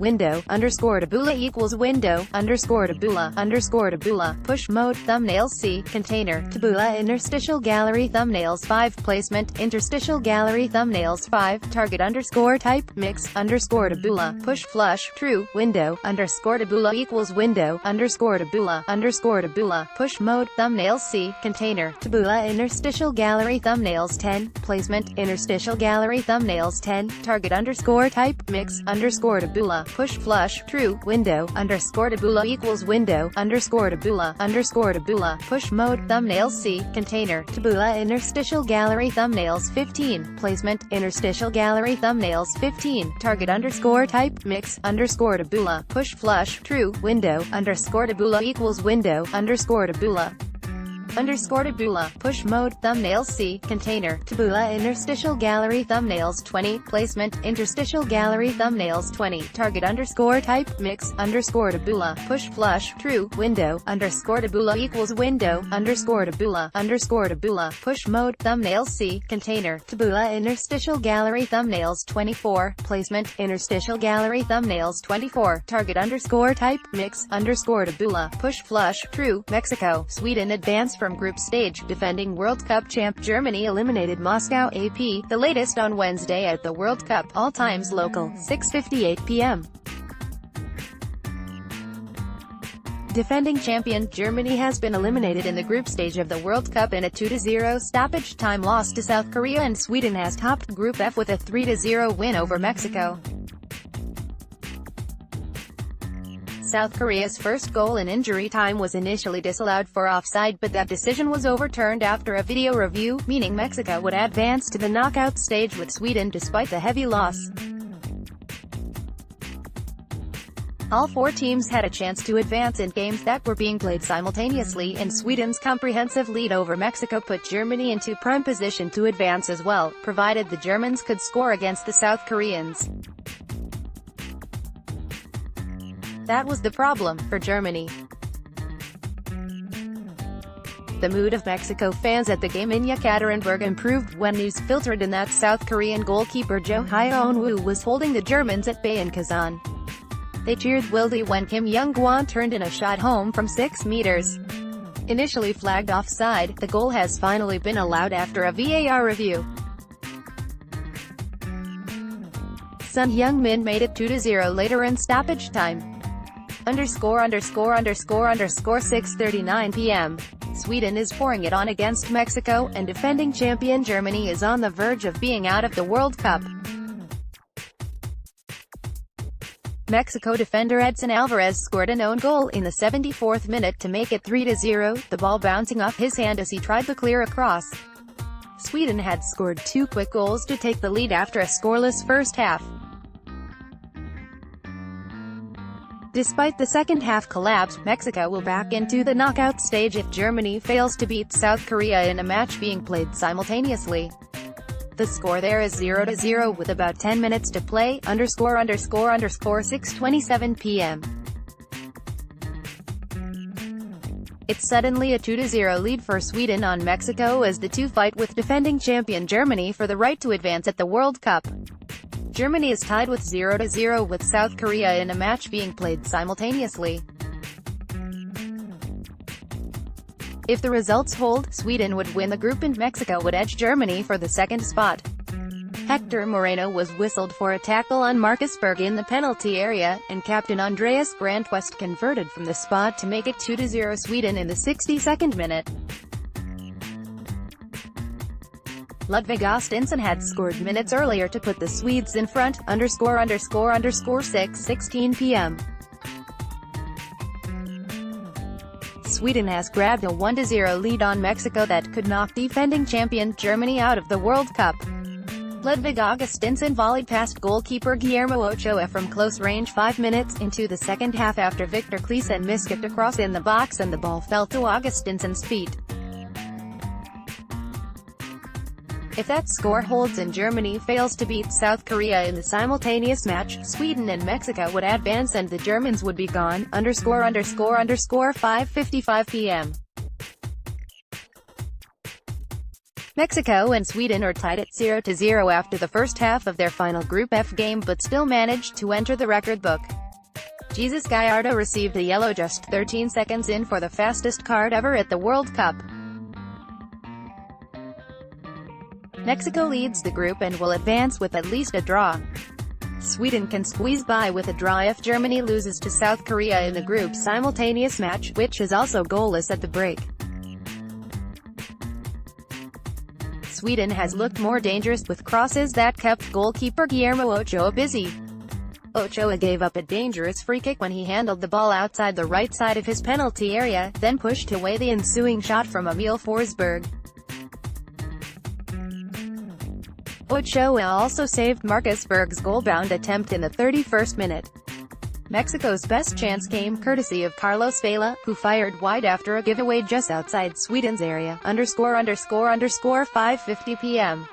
window, underscore taboola equals window, underscore taboola, push mode, thumbnails C, container, taboola interstitial gallery thumbnails 5, placement, interstitial gallery thumbnails 5, target underscore type, mix, underscore taboola, push flush, true, window, underscore taboola equals window, underscore taboola, push mode, thumbnails C, container, taboola interstitial gallery thumbnails 10, placement, interstitial gallery thumbnails 10, target underscore type, mix, underscore taboola, push flush, true, window, underscore taboola equals window, underscore taboola, push mode, thumbnails C, container, taboola interstitial gallery thumbnails 15, placement, interstitial gallery thumbnails 15, target underscore type, mix, underscore taboola, push flush, true, window, underscore taboola equals window, underscore taboola, push mode, thumbnails C, container, taboola interstitial gallery thumbnails 20, placement, interstitial gallery thumbnails 20, target underscore type, mix, underscore taboola, push flush, true, window, underscore taboola equals window, underscore taboola, push mode, thumbnails C, container, taboola interstitial gallery thumbnails 24, placement, interstitial gallery thumbnails 24, target underscore type, mix, underscore taboola, push flush, true, Mexico, Sweden advance from group stage, defending World Cup champ Germany eliminated Moscow AP, the latest on Wednesday at the World Cup, all times local, 6:58 p.m. Defending champion Germany has been eliminated in the group stage of the World Cup in a 2-0 stoppage time loss to South Korea, and Sweden has topped Group F with a 3-0 win over Mexico. South Korea's first goal in injury time was initially disallowed for offside, but that decision was overturned after a video review, meaning Mexico would advance to the knockout stage with Sweden despite the heavy loss. All four teams had a chance to advance in games that were being played simultaneously, and Sweden's comprehensive lead over Mexico put Germany into prime position to advance as well, provided the Germans could score against the South Koreans. That was the problem for Germany. The mood of Mexico fans at the game in Yekaterinburg improved when news filtered in that South Korean goalkeeper Jo Hyun-woo was holding the Germans at bay in Kazan. They cheered wildly when Kim Young-gwon turned in a shot home from 6 meters. Initially flagged offside, the goal has finally been allowed after a VAR review. Son Heung-min made it 2-0 later in stoppage time. 6:39 p.m. Sweden is pouring it on against Mexico, and defending champion Germany is on the verge of being out of the World Cup. Mexico defender Edson Alvarez scored an own goal in the 74th minute to make it 3-0, the ball bouncing off his hand as he tried to clear across. Sweden had scored 2 quick goals to take the lead after a scoreless first half. Despite the second-half collapse, Mexico will back into the knockout stage if Germany fails to beat South Korea in a match being played simultaneously. The score there is 0-0 with about 10 minutes to play, 6:27 p.m. It's suddenly a 2-0 lead for Sweden on Mexico as the two fight with defending champion Germany for the right to advance at the World Cup. Germany is tied with 0-0 with South Korea in a match being played simultaneously. If the results hold, Sweden would win the group and Mexico would edge Germany for the second spot. Hector Moreno was whistled for a tackle on Marcus Berg in the penalty area, and captain Andreas Grandquist converted from the spot to make it 2-0 Sweden in the 62nd minute. Ludvig Austinsson had scored minutes earlier to put the Swedes in front, 6:16 p.m. Sweden has grabbed a 1-0 lead on Mexico that could knock defending champion Germany out of the World Cup. Ludvig Augustinsson volleyed past goalkeeper Guillermo Ochoa from close range 5 minutes into the second half after Victor Claesson missed it across in the box and the ball fell to Augustinsson's feet. If that score holds and Germany fails to beat South Korea in the simultaneous match, Sweden and Mexico would advance and the Germans would be gone, 5:55 p.m. Mexico and Sweden are tied at 0-0 after the first half of their final Group F game but still managed to enter the record book. Jesus Gallardo received a yellow just 13 seconds in for the fastest card ever at the World Cup. Mexico leads the group and will advance with at least a draw. Sweden can squeeze by with a draw if Germany loses to South Korea in the group's simultaneous match, which is also goalless at the break. Sweden has looked more dangerous with crosses that kept goalkeeper Guillermo Ochoa busy. Ochoa gave up a dangerous free kick when he handled the ball outside the right side of his penalty area, then pushed away the ensuing shot from Emil Forsberg. Ochoa also saved Marcus Berg's goal-bound attempt in the 31st minute. Mexico's best chance came courtesy of Carlos Vela, who fired wide after a giveaway just outside Sweden's area. ___5:50 p.m.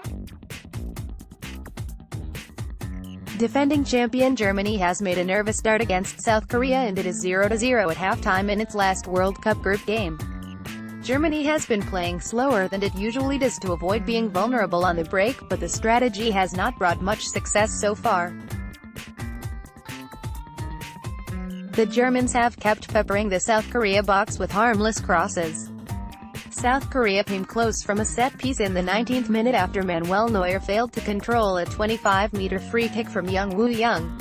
Defending champion Germany has made a nervous start against South Korea and it is 0-0 at halftime in its last World Cup group game. Germany has been playing slower than it usually does to avoid being vulnerable on the break, but the strategy has not brought much success so far. The Germans have kept peppering the South Korea box with harmless crosses. South Korea came close from a set piece in the 19th minute after Manuel Neuer failed to control a 25-meter free kick from Young Woo-young.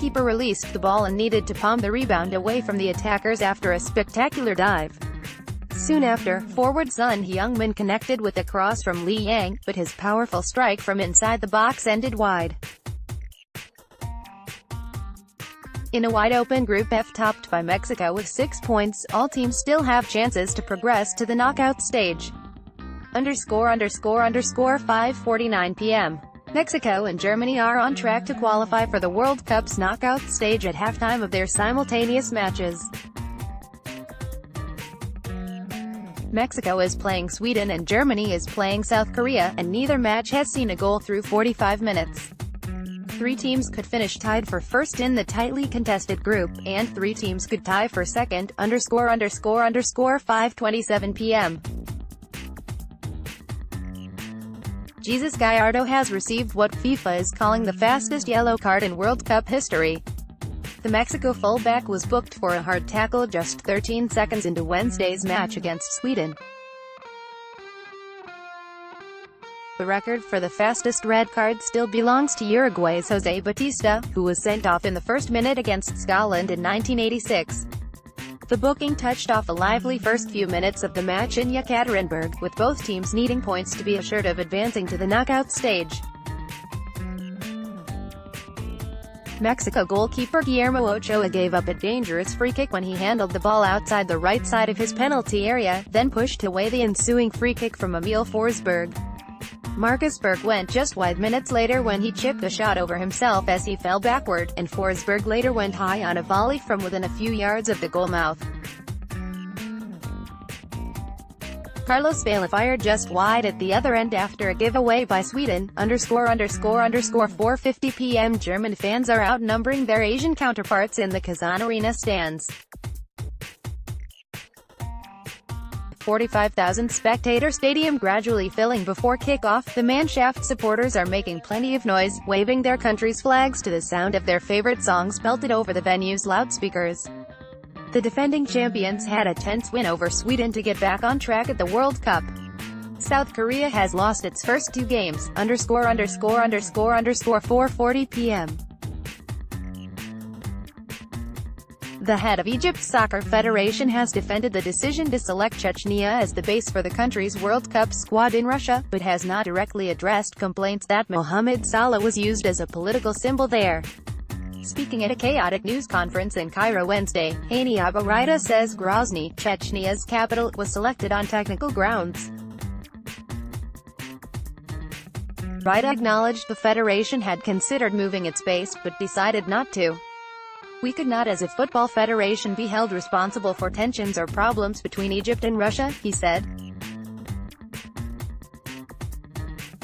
Keeper released the ball and needed to palm the rebound away from the attackers after a spectacular dive. Soon after, forward Son Heung-min connected with a cross from Lee Yang, but his powerful strike from inside the box ended wide. In a wide-open Group F topped by Mexico with 6 points, all teams still have chances to progress to the knockout stage. ___5:49 p.m. Mexico and Germany are on track to qualify for the World Cup's knockout stage at halftime of their simultaneous matches. Mexico is playing Sweden and Germany is playing South Korea, and neither match has seen a goal through 45 minutes. 3 teams could finish tied for first in the tightly contested group, and 3 teams could tie for second. ___5:27 p.m. Jesus Gallardo has received what FIFA is calling the fastest yellow card in World Cup history. The Mexico fullback was booked for a hard tackle just 13 seconds into Wednesday's match against Sweden. The record for the fastest red card still belongs to Uruguay's José Batista, who was sent off in the first minute against Scotland in 1986. The booking touched off a lively first few minutes of the match in Yekaterinburg, with both teams needing points to be assured of advancing to the knockout stage. Mexico goalkeeper Guillermo Ochoa gave up a dangerous free kick when he handled the ball outside the right side of his penalty area, then pushed away the ensuing free kick from Emil Forsberg. Marcus Berg went just wide minutes later when he chipped a shot over himself as he fell backward, and Forsberg later went high on a volley from within a few yards of the goal mouth. Carlos Vela fired just wide at the other end after a giveaway by Sweden. ___4:50 p.m. German fans are outnumbering their Asian counterparts in the Kazan Arena stands. 45,000 spectator stadium gradually filling before kickoff. The Mannschaft supporters are making plenty of noise, waving their country's flags to the sound of their favorite songs belted over the venue's loudspeakers. The defending champions had a tense win over Sweden to get back on track at the World Cup. South Korea has lost its first 2 games. ___4:40 p.m. The head of Egypt's soccer federation has defended the decision to select Chechnya as the base for the country's World Cup squad in Russia, but has not directly addressed complaints that Mohamed Salah was used as a political symbol there. Speaking at a chaotic news conference in Cairo Wednesday, Hani Abu Raida says Grozny, Chechnya's capital, was selected on technical grounds. Raida acknowledged the federation had considered moving its base, but decided not to. "We could not as a football federation be held responsible for tensions or problems between Egypt and Russia," he said.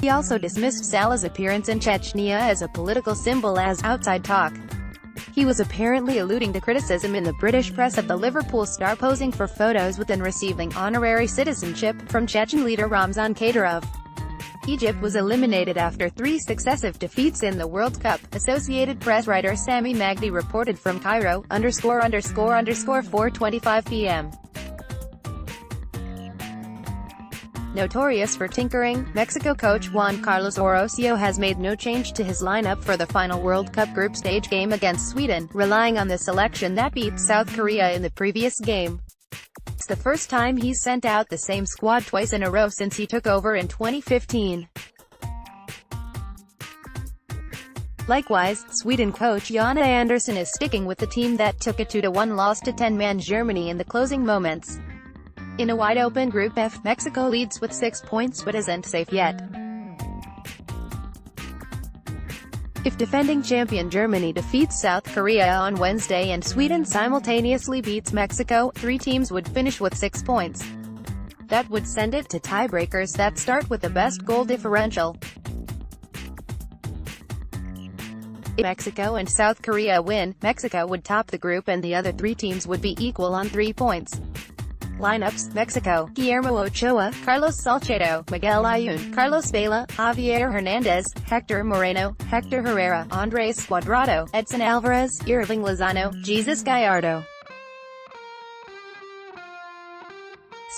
He also dismissed Salah's appearance in Chechnya as a political symbol as outside talk. He was apparently alluding to criticism in the British press of the Liverpool star posing for photos with and receiving honorary citizenship from Chechen leader Ramzan Kadyrov. Egypt was eliminated after 3 successive defeats in the World Cup, Associated Press writer Sami Magdi reported from Cairo, __4:25 p.m. Notorious for tinkering, Mexico coach Juan Carlos Orosio has made no change to his lineup for the final World Cup group stage game against Sweden, relying on the selection that beat South Korea in the previous game. It's the first time he's sent out the same squad twice in a row since he took over in 2015. Likewise, Sweden coach Janne Andersson is sticking with the team that took a 2-1 loss to 10-man Germany in the closing moments. In a wide-open Group F, Mexico leads with 6 points but isn't safe yet. If defending champion Germany defeats South Korea on Wednesday and Sweden simultaneously beats Mexico, 3 teams would finish with 6 points. That would send it to tiebreakers that start with the best goal differential. If Mexico and South Korea win, Mexico would top the group and the other 3 teams would be equal on 3 points. Lineups: Mexico, Guillermo Ochoa, Carlos Salcedo, Miguel Ayun, Carlos Vela, Javier Hernandez, Hector Moreno, Hector Herrera, Andres Cuadrado, Edson Alvarez, Irving Lozano, Jesus Gallardo.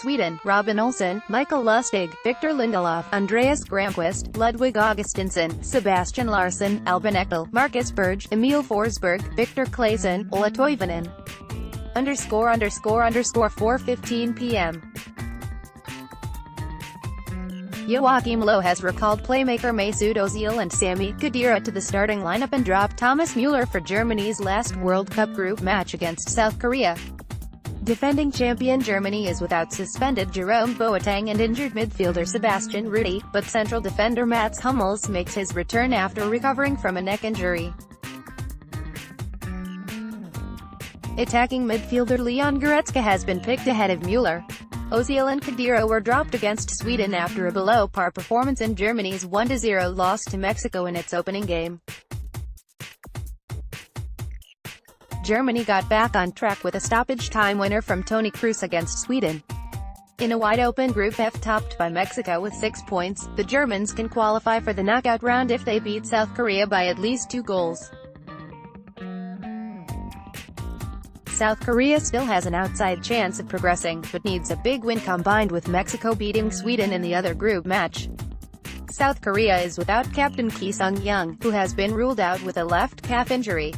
Sweden: Robin Olsen, Michael Lustig, Victor Lindelof, Andreas Gramquist, Ludwig Augustinsson, Sebastian Larsson, Albin Ekdal, Marcus Berg, Emil Forsberg, Victor Claesson, Ola Toivonen. __4:15 p.m. Joachim Low has recalled playmaker Mesut Ozil and Sami Khedira to the starting lineup and dropped Thomas Müller for Germany's last World Cup group match against South Korea. Defending champion Germany is without suspended Jerome Boateng and injured midfielder Sebastian Rudy, but central defender Mats Hummels makes his return after recovering from a neck injury. Attacking midfielder Leon Goretzka has been picked ahead of Müller. Ozil and Khedira were dropped against Sweden after a below-par performance in Germany's 1-0 loss to Mexico in its opening game. Germany got back on track with a stoppage-time winner from Toni Kroos against Sweden. In a wide-open Group F topped by Mexico with 6 points, the Germans can qualify for the knockout round if they beat South Korea by at least 2 goals. South Korea still has an outside chance of progressing, but needs a big win combined with Mexico beating Sweden in the other group match. South Korea is without captain Ki Sung-young, who has been ruled out with a left calf injury.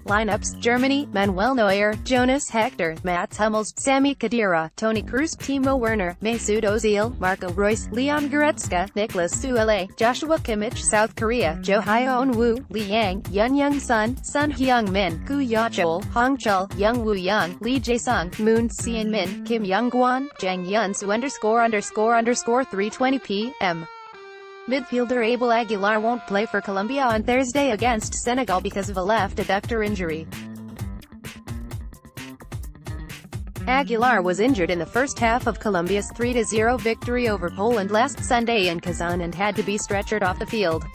Lineups: Germany, Manuel Neuer, Jonas Hector, Mats Hummels, Sami Khedira, Toni Kroos, Timo Werner, Mesut Ozil, Marco Reus, Leon Goretzka, Nicolas Süle, Joshua Kimmich. South Korea: Jo Hyun-woo, Lee Yang, Young Sun, Son Heung-min, Koo Ya-chol, Hong Chul, Young Woo-young, Lee Jae-sung, Moon Se-in-min, Kim Young-gwan, Jang Yun-soo __3:20 p.m. Midfielder Abel Aguilar won't play for Colombia on Thursday against Senegal because of a left adductor injury. Aguilar was injured in the first half of Colombia's 3-0 victory over Poland last Sunday in Kazan and had to be stretchered off the field.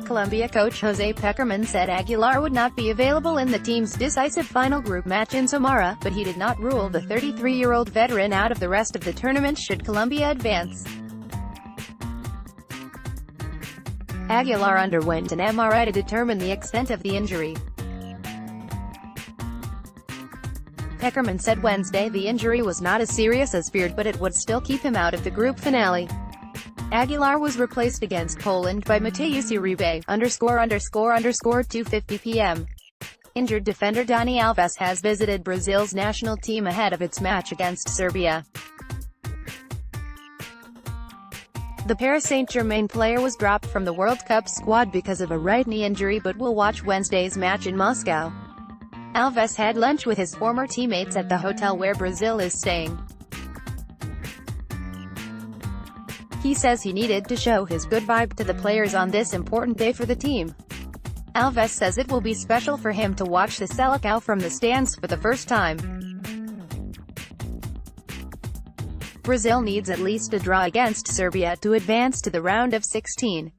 Colombia coach José Pekerman said Aguilar would not be available in the team's decisive final group match in Samara, but he did not rule the 33-year-old veteran out of the rest of the tournament should Colombia advance. Aguilar underwent an MRI to determine the extent of the injury. Pekerman said Wednesday the injury was not as serious as feared, but it would still keep him out of the group finale. Aguilar was replaced against Poland by Mateusz Uribe, __2:50 p.m. Injured defender Dani Alves has visited Brazil's national team ahead of its match against Serbia. The Paris Saint-Germain player was dropped from the World Cup squad because of a right knee injury but will watch Wednesday's match in Moscow. Alves had lunch with his former teammates at the hotel where Brazil is staying. He says he needed to show his good vibe to the players on this important day for the team. Alves says it will be special for him to watch the Selecao from the stands for the first time. Brazil needs at least a draw against Serbia to advance to the round of 16.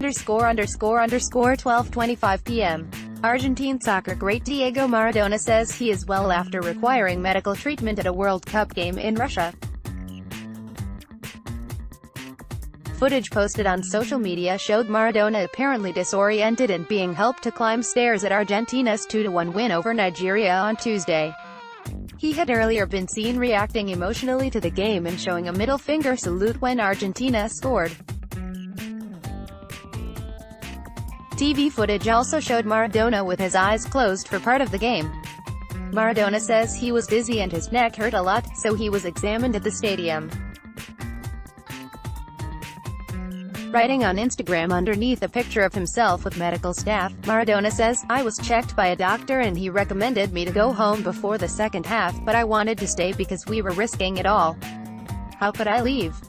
12:25 p.m. Argentine soccer great Diego Maradona says he is well after requiring medical treatment at a World Cup game in Russia. Footage posted on social media showed Maradona apparently disoriented and being helped to climb stairs at Argentina's 2-1 win over Nigeria on Tuesday. He had earlier been seen reacting emotionally to the game and showing a middle finger salute when Argentina scored. TV footage also showed Maradona with his eyes closed for part of the game. Maradona says he was dizzy and his neck hurt a lot, so he was examined at the stadium. Writing on Instagram underneath a picture of himself with medical staff, Maradona says, "I was checked by a doctor and he recommended me to go home before the second half, but I wanted to stay because we were risking it all. How could I leave?